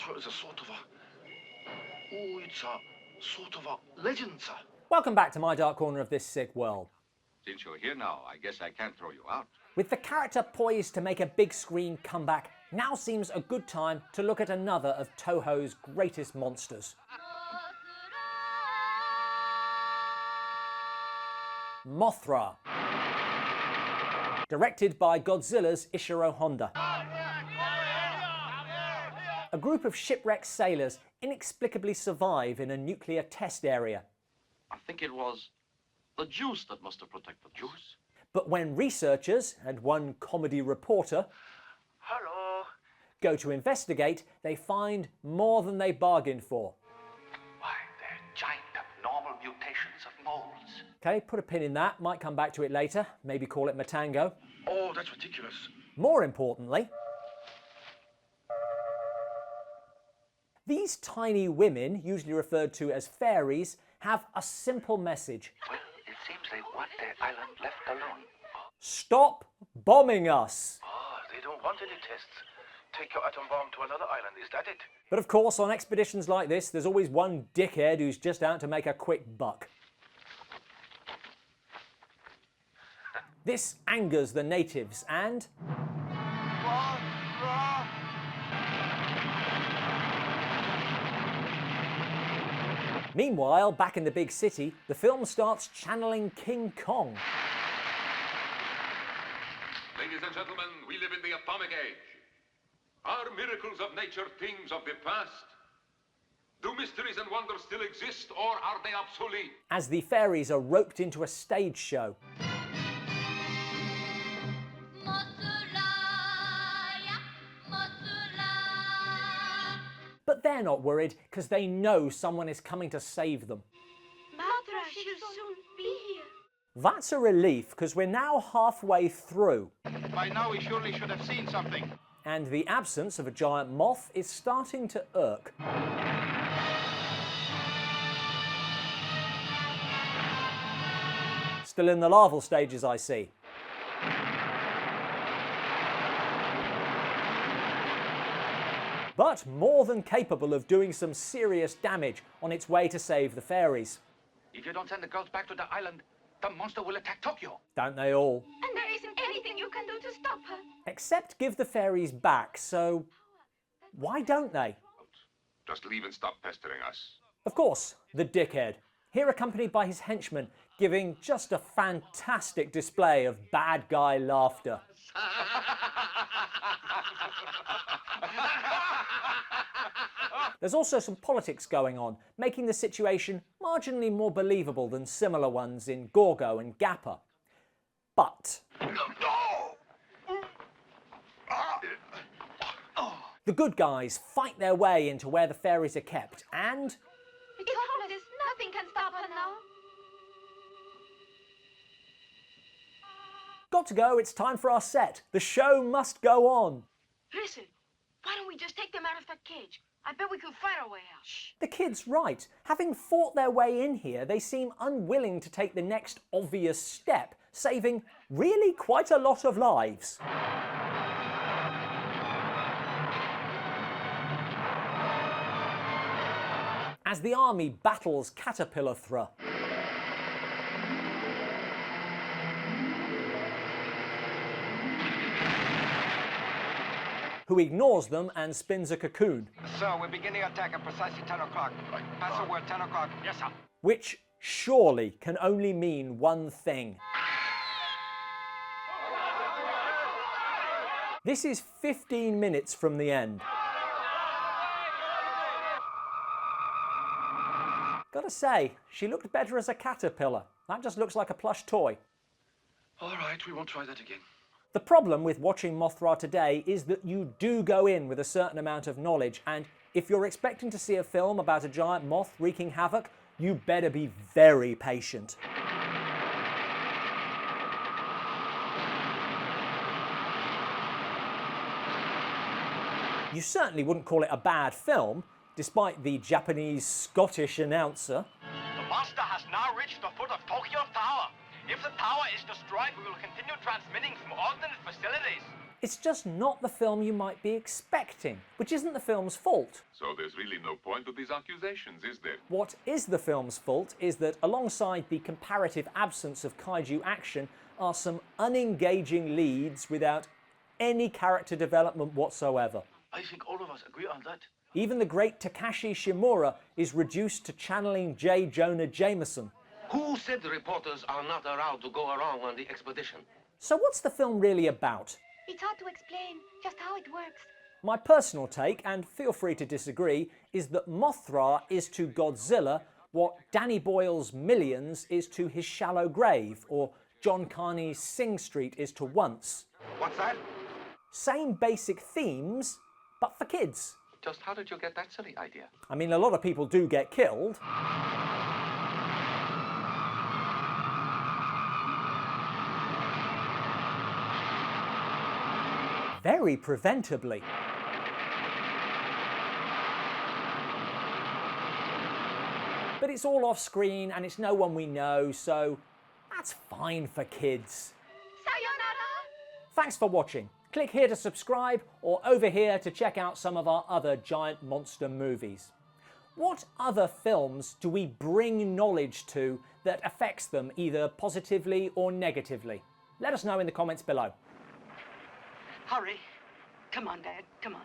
Mothra is a sort of a... Oh, it's a sort of a legend, sir. Welcome back to my dark corner of this sick world. Since you're here now, I guess I can't throw you out. With the character poised to make a big screen comeback, now seems a good time to look at another of Toho's greatest monsters. Mothra. Directed by Godzilla's Ishiro Honda. A group of shipwrecked sailors inexplicably survive in a nuclear test area. I think it was the juice that must have protected the juice. But when researchers and one comedy reporter go to investigate, they find more than they bargained for. Why, they're giant abnormal mutations of moles. Okay, put a pin in that. Might come back to it later. Maybe call it Matango. Oh, that's ridiculous. More importantly, these tiny women, usually referred to as fairies, have a simple message. Well, it seems they want their island left alone. Stop bombing us! Oh, they don't want any tests. Take your atom bomb to another island, is that it? But of course, on expeditions like this, there's always one dickhead who's just out to make a quick buck. This angers the natives and... Meanwhile, back in the big city, the film starts channeling King Kong. Ladies and gentlemen, we live in the atomic age. Are miracles of nature things of the past? Do mysteries and wonders still exist, or are they obsolete? As the fairies are roped into a stage show. But they're not worried, because they know someone is coming to save them. Mothra should soon be here. That's a relief, because we're now halfway through. By now we surely should have seen something. And the absence of a giant moth is starting to irk. Still in the larval stages, I see. But more than capable of doing some serious damage on its way to save the fairies. If you don't send the girls back to the island, the monster will attack Tokyo. Don't they all? And there isn't anything you can do to stop her. Except give the fairies back, so why don't they? Just leave and stop pestering us. Of course, the dickhead, here accompanied by his henchmen, giving just a fantastic display of bad guy laughter. There's also some politics going on, making the situation marginally more believable than similar ones in Gorgo and Gappa. But the good guys fight their way into where the fairies are kept, and It's hopeless. Nothing can stop her now. got to go, it's time for our set. The show must go on. Listen, why don't we just take them out of that cage? I bet we could fight our way out. Shh. The kid's right. Having fought their way in here, they seem unwilling to take the next obvious step, saving really quite a lot of lives. As the army battles Caterpillar Thra. Who ignores them and spins a cocoon. Sir, we're beginning attack at precisely 10 o'clock. Pass the word 10 o'clock. Yes, sir. Which surely can only mean one thing. This is 15 minutes from the end. Gotta say, she looked better as a caterpillar. That just looks like a plush toy. All right, we won't try that again. The problem with watching Mothra today is that you do go in with a certain amount of knowledge, and if you're expecting to see a film about a giant moth wreaking havoc, you better be very patient. You certainly wouldn't call it a bad film, despite the Japanese-Scottish announcer. The monster has now reached the foot of Tokyo Tower. If the tower is destroyed, we will continue transmitting from alternate facilities. It's just not the film you might be expecting, which isn't the film's fault. So there's really no point to these accusations, is there? What is the film's fault is that alongside the comparative absence of kaiju action are some unengaging leads without any character development whatsoever. I think all of us agree on that. Even the great Takashi Shimura is reduced to channeling J. Jonah Jameson. Who said the reporters are not allowed to go around on the expedition? So what's the film really about? It's hard to explain just how it works. My personal take, and feel free to disagree, is that Mothra is to Godzilla what Danny Boyle's Millions is to his Shallow Grave, or John Carney's Sing Street is to Once. What's that? Same basic themes, but for kids. Just how did you get that silly idea? I mean, a lot of people do get killed. Very preventably. But it's all off screen and it's no one we know, so that's fine for kids. Sayonara! Thanks for watching. Click here to subscribe or over here to check out some of our other giant monster movies. What other films do we bring knowledge to that affects them either positively or negatively? Let us know in the comments below. Hurry. Come on, Dad. Come on.